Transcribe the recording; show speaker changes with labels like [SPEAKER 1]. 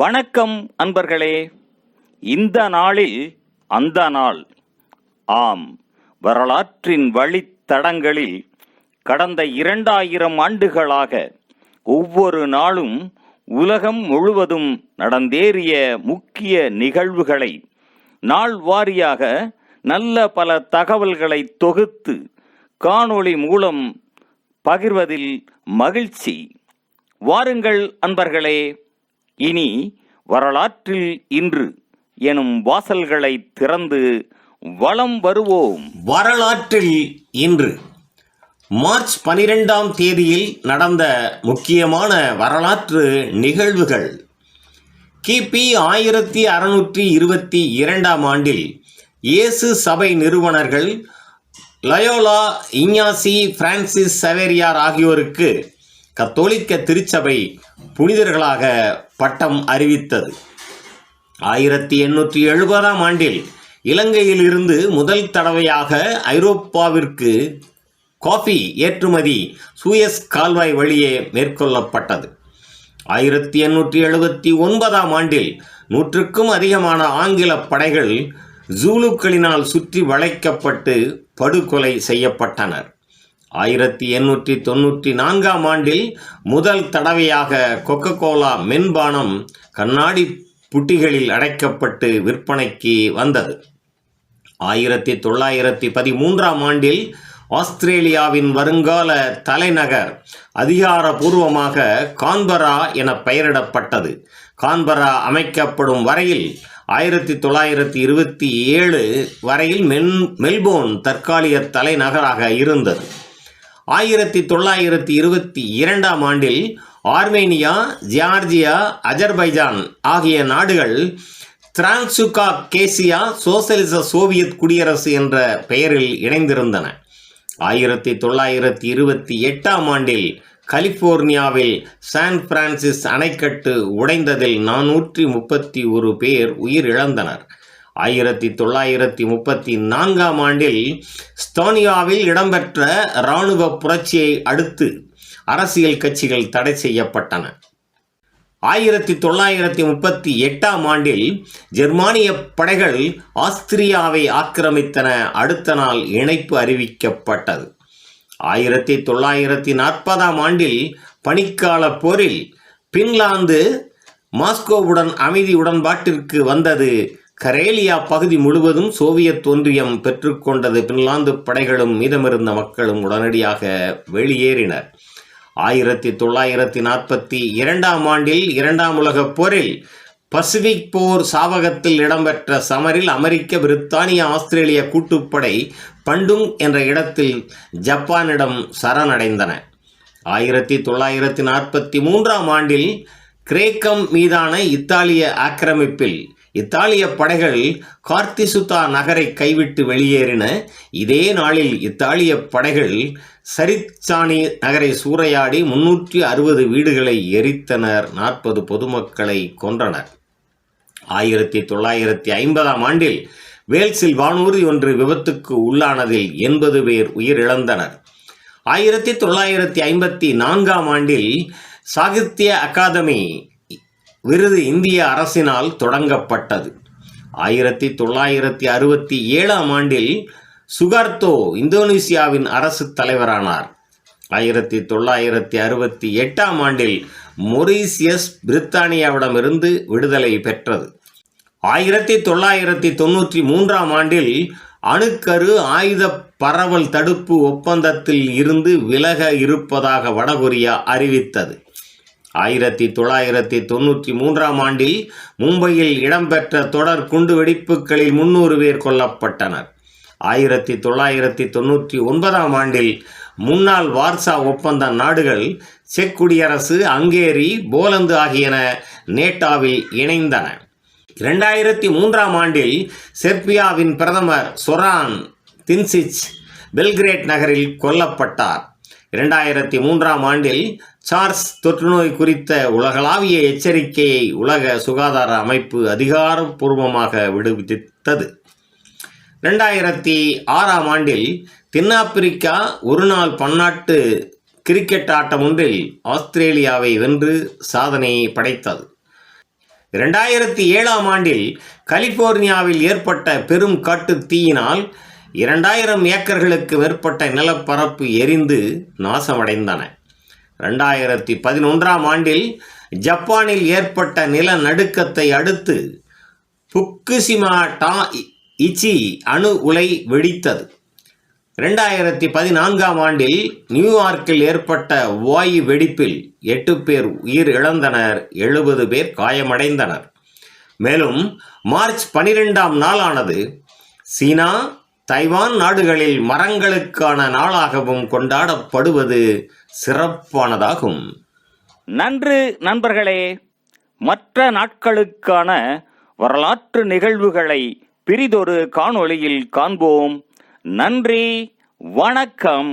[SPEAKER 1] வணக்கம் அன்பர்களே. இந்த நாளில் அந்த நாள். ஆம், வரலாற்றின் வழித்தடங்களில் கடந்த 2000 ஆண்டுகளாக ஒவ்வொரு நாளும் உலகம் முழுவதும் நடந்தேறிய முக்கிய நிகழ்வுகளை நாள் வாரியாக நல்ல பல தகவல்களை தொகுத்து காணொளி மூலம் பகிர்வதில் மகிழ்ச்சி. வாருங்கள் அன்பர்களே, இனி வரலாற்றில் இன்று எனும் வாசல்களை திறந்து வலம் வருவோம்.
[SPEAKER 2] வரலாற்றில் இன்று மார்ச் 12ஆம் தேதியில் நடந்த முக்கியமான வரலாற்று நிகழ்வுகள். கிபி 1622ஆம் ஆண்டில் இயேசு சபை நிறுவனர்கள் லயோலா இஞ்ஞாசி பிரான்சிஸ் சவேரியார் ஆகியோருக்கு கத்தோலிக்க திருச்சபை புனிதர்களாக பட்டம் அறிவித்தது. 1870ஆம் ஆண்டில் இலங்கையில் இருந்து முதல் தடவையாக ஐரோப்பாவிற்கு காஃபி ஏற்றுமதி சூயஸ் கால்வாய் வழியே மேற்கொள்ளப்பட்டது. 1879ஆம் ஆண்டில் 100க்கும் அதிகமான ஆங்கில படைகள் ஜூலுக்களினால் சுற்றி வளைக்கப்பட்டு படுகொலை செய்யப்பட்டனர். 1894ஆம் ஆண்டில் முதல் தடவையாக கொக்கோ கோலா மென்பானம் கண்ணாடி புட்டிகளில் அடைக்கப்பட்டு விற்பனைக்கு வந்தது. 1913ஆம் ஆண்டில் ஆஸ்திரேலியாவின் வருங்கால தலைநகர் அதிகாரபூர்வமாக கான்பரா என பெயரிடப்பட்டது. கான்பரா அமைக்கப்படும் வரையில் 1927 வரையில் மெல்போர்ன் தற்காலிக தலைநகராக இருந்தது. 1922ஆம் ஆண்டில் ஆர்மேனியா, ஜியார்ஜியா, அஜர்பைஜான் ஆகிய நாடுகள் டிரான்சுகாகேசியா சோசலிச சோவியத் குடியரசு என்ற பெயரில் இணைந்திருந்தன. 1928ஆம் ஆண்டில் கலிபோர்னியாவில் சான் பிரான்சிஸ் அணைக்கட்டு உடைந்ததில் 431 பேர் உயிரிழந்தனர். 1934ஆம் ஆண்டில் ஸ்தோனியாவில் இடம்பெற்ற இராணுவ புரட்சியை அடுத்து அரசியல் கட்சிகள் தடை செய்யப்பட்டன. 1938ஆம் ஆண்டில் ஜெர்மானிய படைகள் ஆஸ்திரியாவை ஆக்கிரமித்தன. அடுத்த நாள் இணைப்பு அறிவிக்கப்பட்டது. 1940ஆம் ஆண்டில் பனிக்கால போரில் பின்லாந்து மாஸ்கோவுடன் அமைதி உடன்பாட்டிற்கு வந்தது. கரேலியா பகுதி முழுவதும் சோவியத் ஒன்றியம் பெற்றுக்கொண்டது. பின்லாந்து படைகளும் மீதமிருந்த மக்களும் உடனடியாக வெளியேறினர். 1942ஆம் ஆண்டில் 2ஆம் உலகப் போரில் பசிபிக் போர் சாவகத்தில் இடம்பெற்ற சமரில் அமெரிக்க, பிரித்தானிய, ஆஸ்திரேலிய கூட்டுப்படை பண்டுங் என்ற இடத்தில் ஜப்பானிடம் சரணடைந்தன. 1943ஆம் ஆண்டில் கிரேக்கம் மீதான இத்தாலிய ஆக்கிரமிப்பில் இத்தாலிய படைகள் கார்த்திசுத்தா நகரை கைவிட்டு வெளியேறின. இதே நாளில் இத்தாலிய படைகள் சரிச்சானி நகரை சூறையாடி 360 வீடுகளை எரித்தனர். 40 பொதுமக்களை கொன்றனர். 1950ஆம் ஆண்டில் வேல்ஸில் வானூர்தி ஒன்று விபத்துக்கு உள்ளானதில் 80 பேர் உயிரிழந்தனர். 1954ஆம் ஆண்டில் சாகித்ய அகாதமி விருது இந்திய அரசினால் தொடங்கப்பட்டது. 1967ஆம் ஆண்டில் சுகார்த்தோ இந்தோனேசியாவின் அரசு தலைவரானார். 1968ஆம் ஆண்டில் மொரீசியஸ் பிரித்தானியாவிடமிருந்து விடுதலை பெற்றது. 1993ஆம் ஆண்டில் அணுக்கரு ஆயுத பரவல் தடுப்பு ஒப்பந்தத்தில் இருந்து விலக இருப்பதாக வடகொரியா அறிவித்தது. 1993ஆம் ஆண்டில் மும்பையில் இடம்பெற்ற தொடர் குண்டுவெடிப்புகளில் 300 பேர் கொல்லப்பட்டனர். 1999ஆம் ஆண்டில் முன்னாள் வார்சா ஒப்பந்த நாடுகள் செக் குடியரசு, ஹங்கேரி, போலந்து ஆகியன நேட்டோவில் இணைந்தன. 2003ஆம் ஆண்டில் செர்பியாவின் பிரதமர் சொரான் தின்சிச் பெல்கிரேட் நகரில் கொல்லப்பட்டார். 2003ஆம் ஆண்டில் சார்ஸ் தொற்றுநோய் குறித்த உலகளாவிய எச்சரிக்கையை உலக சுகாதார அமைப்பு அதிகாரப்பூர்வமாக விடுவித்தது. 2006ஆம் ஆண்டில் தென்னாப்பிரிக்கா ஒருநாள் பன்னாட்டு கிரிக்கெட் ஆட்டம் ஒன்றில் ஆஸ்திரேலியாவை வென்று சாதனை படைத்தது. 2007ஆம் ஆண்டில் கலிபோர்னியாவில் ஏற்பட்ட பெரும் காட்டுத் தீயினால் 2000 ஏக்கர்களுக்கு மேற்பட்ட நிலப்பரப்பு எரிந்து நாசமடைந்தன. 2011ஆம் ஆண்டில் ஜப்பானில் ஏற்பட்ட நிலநடுக்கத்தை அடுத்து புக்குஷிமா இச்சி அணு உலை வெடித்தது. 2014ஆம் ஆண்டில் நியூயார்க்கில் ஏற்பட்ட வாயு வெடிப்பில் 8 பேர் உயிர் இழந்தனர், 70 பேர் காயமடைந்தனர். மேலும் மார்ச் 12ஆம் நாளானது சீனா, தைவான் நாடுகளில் மரங்களுக்கான நாளாகவும் கொண்டாடப்படுவது சிறப்பானதாகும்.
[SPEAKER 1] நன்று நண்பர்களே. மற்ற நாட்களுக்கான வரலாற்று நிகழ்வுகளை பிறிதொரு காணொளியில் காண்போம். நன்றி, வணக்கம்.